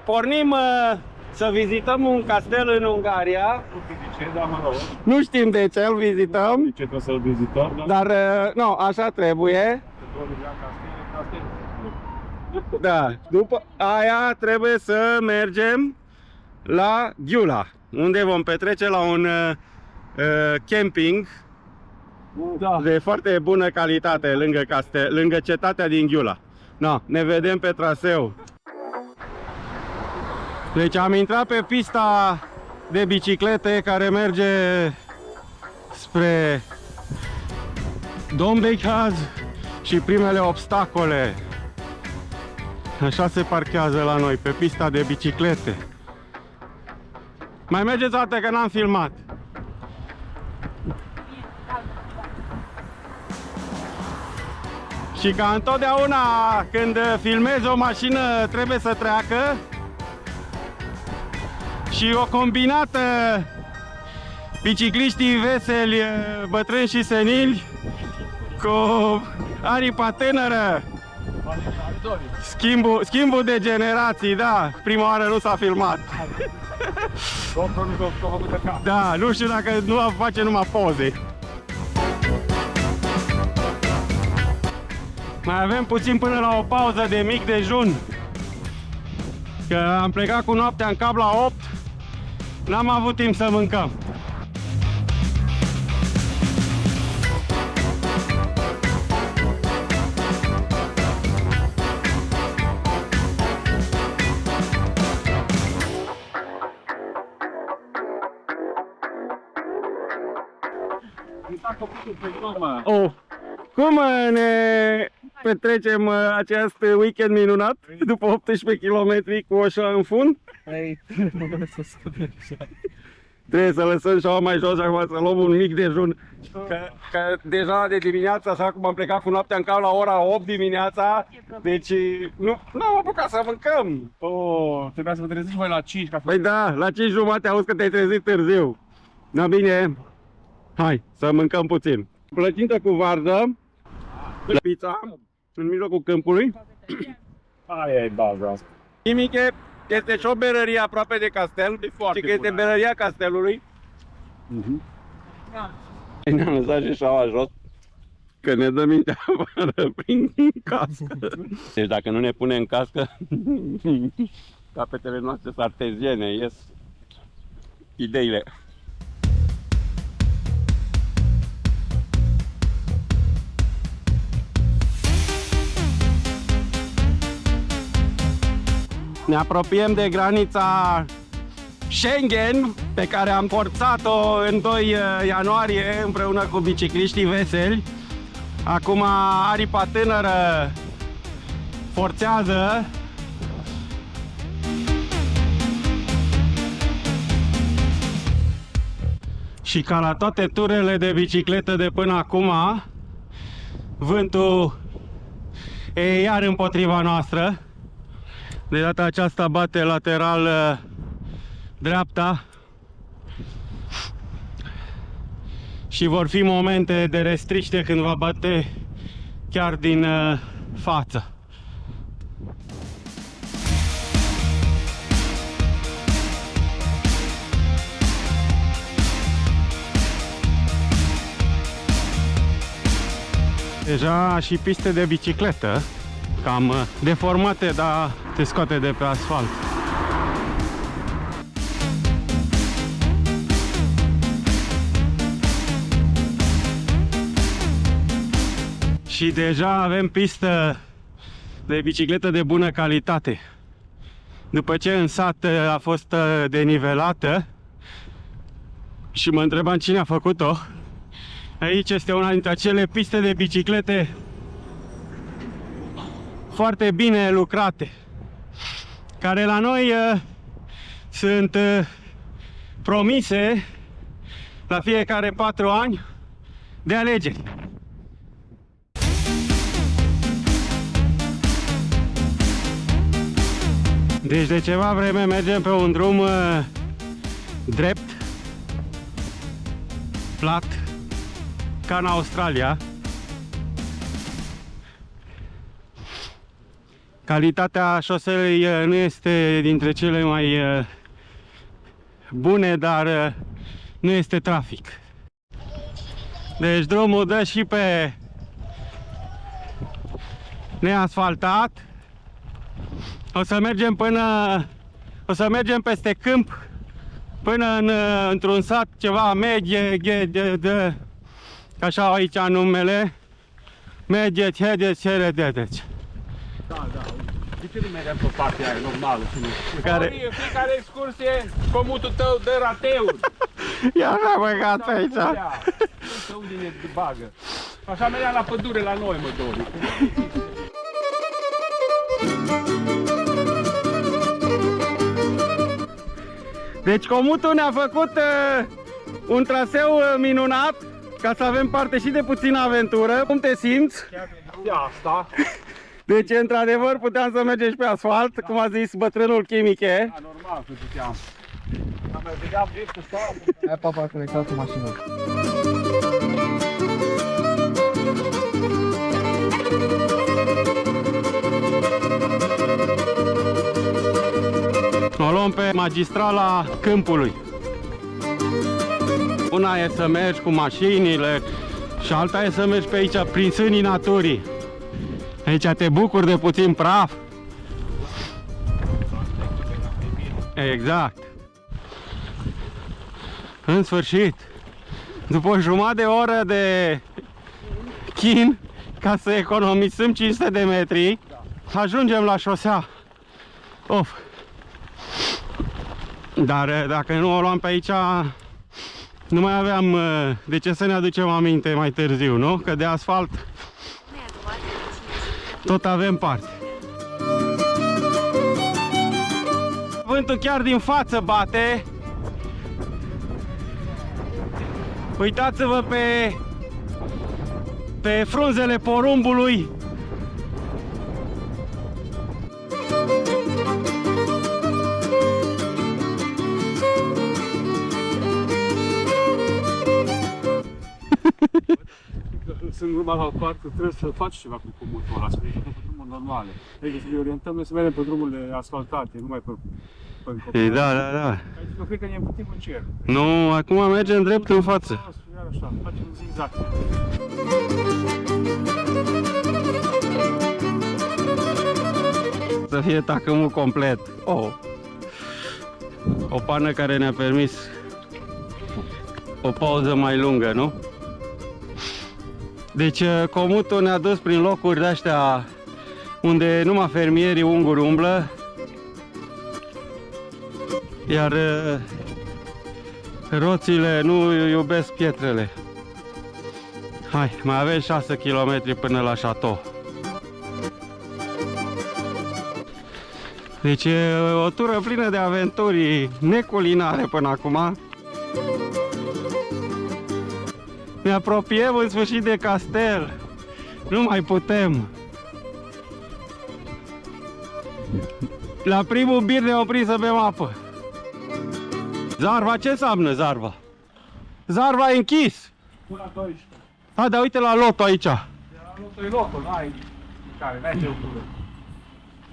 Pornim să vizităm un castel în Ungaria. Nu știm de ce îl vizităm. De ce trebuie să-l vizităm? Dar, nu, așa trebuie. Da, după aia trebuie să mergem la Gyula, unde vom petrece la un camping de foarte bună calitate lângă castel, lângă cetatea din Gyula. No, ne vedem pe traseu. Deci am intrat pe pista de biciclete care merge spre Dombekaz și primele obstacole. Așa se parchează la noi, pe pista de biciclete. Mai mergeți o dată că n-am filmat. Și ca întotdeauna când filmezi o mașină trebuie să treacă. Și o combinată bicicliștii veseli, bătrâni și senili cu aripa tânără. Schimbul de generații, da. Prima oară nu s-a filmat. Da, nu știu dacă nu face numai poze. Mai avem puțin până la o pauză de mic dejun. Că am plecat cu noaptea în cap la 8. N-am avut timp să mâncăm. Oh. Cum ne petrecem acest weekend minunat după 18 km cu oșa în fund? Trebuie să lăsăm șaua mai jos acum să luăm un mic dejun. Că deja de dimineața, așa cum am plecat cu noaptea în cap la ora 8 dimineața, deci nu am apucat să mâncăm. Oh, trebuia să vă treziți voi la 5 ca să... Păi da, la 5 jumate auzi că te-ai trezit târziu. Da, bine, hai să mâncăm puțin. Plăcintă cu varză, pizza în mijlocul câmpului. Aia e baza. Nimiche, este și o berărie aproape de castel, și că este berăria castelului. Ne-am lăsat și șaua jos, că ne dă mintea afară prin cască. Deci dacă nu ne pune în cască, capetele noastre sunt arteziene, ies ideile. Ne apropiem de granița Schengen, pe care am forțat-o în 2 ianuarie împreună cu bicicliștii veseli. Acum aripa tânără forțează. Și ca la toate turele de bicicletă de până acum, vântul e iar împotriva noastră. De data aceasta bate lateral dreapta și vor fi momente de restriște când va bate chiar din față. Deja și piste de bicicletă, cam deformate, dar te scoate de pe asfalt. Și deja avem pistă de bicicletă de bună calitate. După ce în sat a fost denivelată și mă întrebam cine a făcut-o, aici este una dintre acele piste de biciclete foarte bine lucrate, care la noi sunt promise la fiecare 4 ani de alegeri. Deci de ceva vreme mergem pe un drum drept, plat, ca în Australia. Calitatea șoselei nu este dintre cele mai bune, dar nu este trafic. Deci drumul dă și pe neasfaltat. O să mergem peste câmp până într-un sat ceva medie, așa aici numele, Medieți, Hedeți, Heredeți. Da, da. De ce nu mergem pe partea aia normală? Fiecare excursie, comutul tău dă rateuri. Ia n-am băgat aici. Să unde ne bagă. Așa mergeam la pădure la noi, mă, Dori. Deci comutul ne-a făcut un traseu minunat, ca să avem parte și de puțină aventură. Cum te simți? Ia asta. Deci, într-adevăr, puteam să mergem și pe asfalt, cum a zis bătrânul Chimiche. Da, normal că puteam. Am mai vedeam dreptul sau... Hai, papa, conectat cu mașina. O luăm pe magistrala câmpului. Una e să mergi cu mașinile și alta e să mergi pe aici, prin sânii naturii. Aici te bucuri de puțin praf. Exact. În sfârșit, după o jumătate de oră de chin, ca să economisim 500 de metri, ajungem la șosea. Of. Dar dacă nu o luam pe aici, nu mai aveam de ce să ne aducem aminte mai târziu, nu? Că de asfalt tot avem parte. Vântul chiar din față bate. Uitați-vă pe frunzele porumbului. Sunt urma la parc, trebuie să faci ceva cu comutul ăla, să mergem pe drumuri normale. Trebuie să ne orientăm, noi să mergem pe drumurile asfaltate, nu mai pe Ei, da, da, da. Aici eu cred că ne împutim în cer. Nu, acum mergem drept în față. Iar așa, facem zigzag. Să fie tacâmul complet. Oh. O pană care ne-a permis o pauză mai lungă, nu? Deci comutul ne-a dus prin locuri de-astea unde numai fermierii unguri umblă, iar roțile nu iubesc pietrele. Hai, mai avem 6 km până la șatou. Deci e o tură plină de aventuri neculinare până acum. Ne apropiem în sfârșit de castel. Nu mai putem. La primul bir ne oprim să bem apă. Zarva, ce înseamnă zarva? Zarva e închis. Până la 12. A, dar uite la loto aici. La lotul e lotul, n-ai care, n-ai ce lucruri.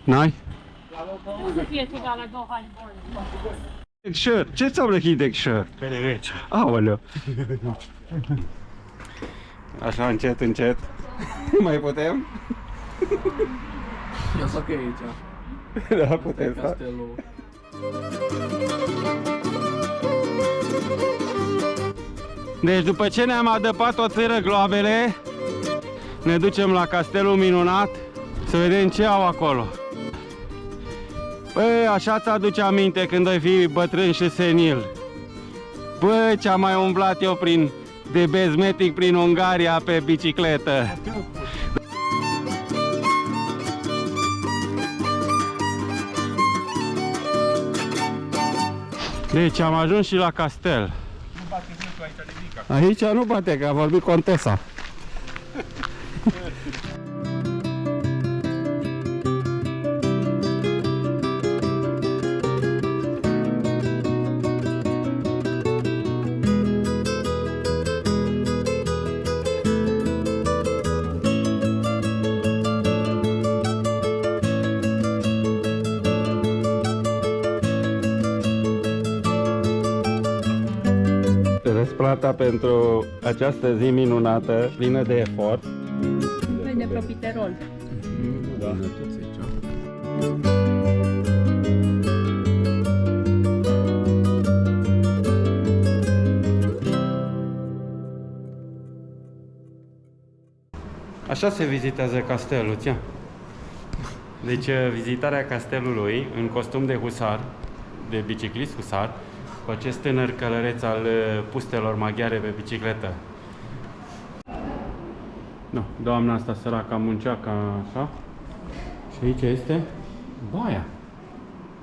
N-ai? La lotul Nu să fie egal la două ani. Hidexher. Ce înseamnă Hidexher? bere rece. Aoleu. Așa, încet, încet. Mai putem? Eu să că e aici. Da, putem. Castelul. Deci după ce ne-am adăpat o țără globele, ne ducem la castelul minunat să vedem ce au acolo. Păi, așa ți aduce aminte când ai fi bătrân și senil. Bă, ce-am mai umblat eu de bezmetic prin Ungaria pe bicicletă. Deci am ajuns și la castel. Nu bate vântul aici de mica. Aici nu bate, că a vorbit contesa. fost plata pentru această zi minunată, plină de efort. Un fel de profiterol. Da. Așa se vizitează castelul, ția. Deci vizitarea castelului în costum de husar, de biciclist husar, cu acest tânăr călăreț al pustelor maghiare pe bicicletă. No, doamna asta săracă muncea ca așa. Și aici este baia.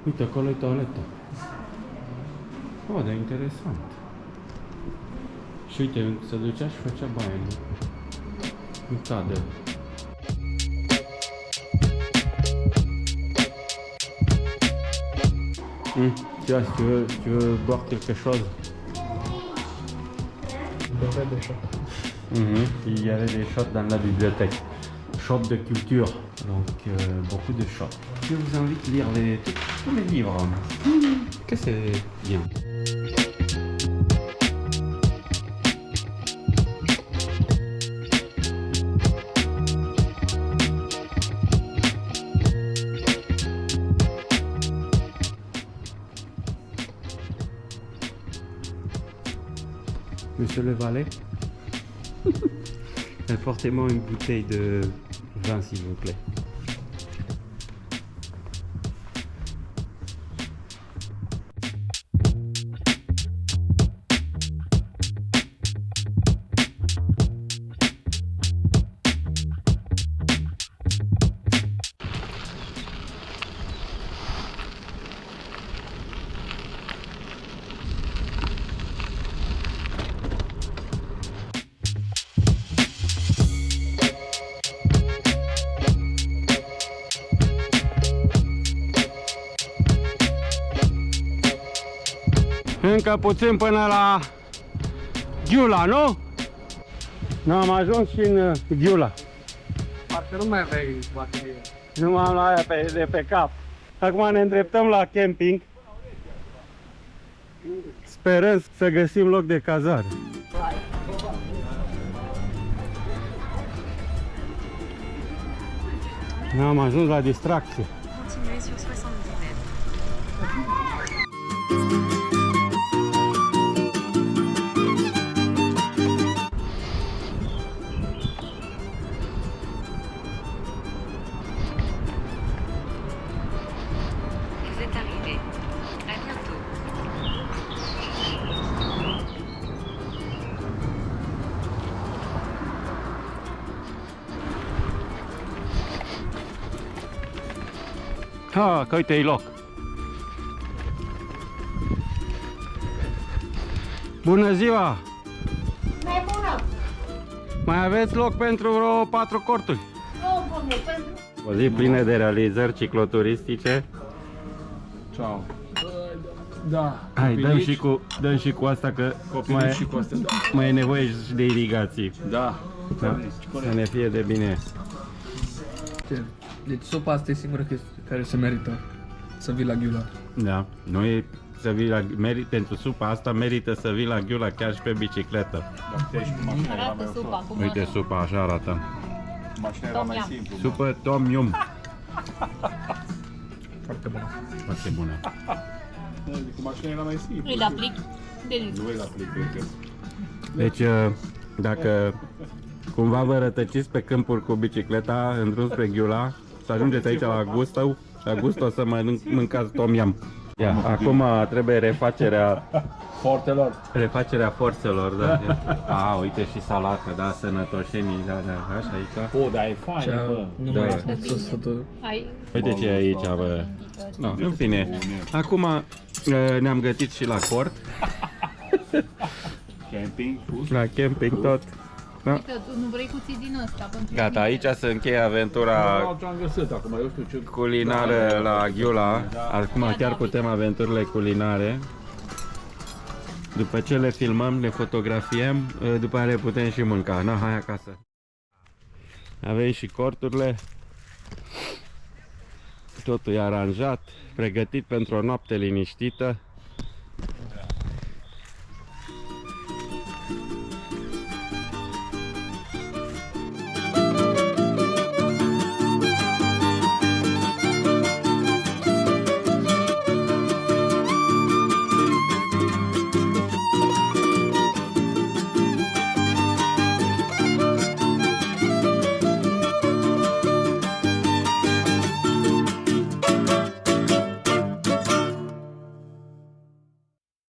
Uite, acolo e toaletă. Oh, dar interesant. Și uite, se ducea și făcea baia în cadă. Tiens, tu veux boire quelque chose? Il y avait des shots dans la bibliothèque. Shop de culture, donc beaucoup de shops. Je vous invite à lire tous les livres. Que c'est bien. Monsieur le valet, apportez-moi une bouteille de vin, s'il vous plaît. Încă puțin până la Ghiula, nu? N-am ajuns și în Ghiula. Parcă nu mai aveai baterie. Nu m-am la aia de pe cap. Acum ne îndreptăm la camping. Sperăm să găsim loc de cazare. N-am ajuns la distracție. Continuez sur 70 mètres. Vous êtes arrivé. À bientôt. Ha, că uite, e loc. Bună ziua! Mai bună! Mai aveți loc pentru vreo 4 corturi? Nu, domnule, pentru... O zi plină de realizări cicloturistice. Ciao. Da. Hai, dăm și cu asta că mai, Și cu astea, da. mai e nevoie și de irigații. Da. Da? Să ne fie de bine. Deci sopa asta e singura care se merită să vii la Ghiula. Da. Nu e să vii la pentru supa asta merită să vii la Ghiula chiar și pe bicicletă. Arată supa, cum Uite arată. supa, așa arată. Mașina era mai simplu. Supă tom yum. Foarte bună. Foarte bună. Cu mașina era mai simplu. Îi la plic. Delici. Nu e la plic, cred. Deci, dacă cumva vă rătăciți pe câmpuri cu bicicleta în drum spre Ghiula, să ajungeți aici la Gusto să mâncați tom yum. Ia, acum trebuie refacerea forțelor, da. A, uite și salată, da, sănătoșenii, da, așa aici. O, dar e fain, bă. Nu Da. mai este sătul. Ai... Uite ce e aici, bă. No, în fine, acum ne-am gătit și la cort, Camping, fus. la camping tot. Da. Uite, tu nu vrei cuțit din ăsta pentru Gata, aici se încheie aventura Ce am găsit acum, eu știu ce... culinară la Ghiula. Acum chiar putem aventurile culinare. După ce le filmăm, le fotografiem, după aia le putem și mânca. Na, hai acasă. Avem și corturile. Totul e aranjat, pregătit pentru o noapte liniștită.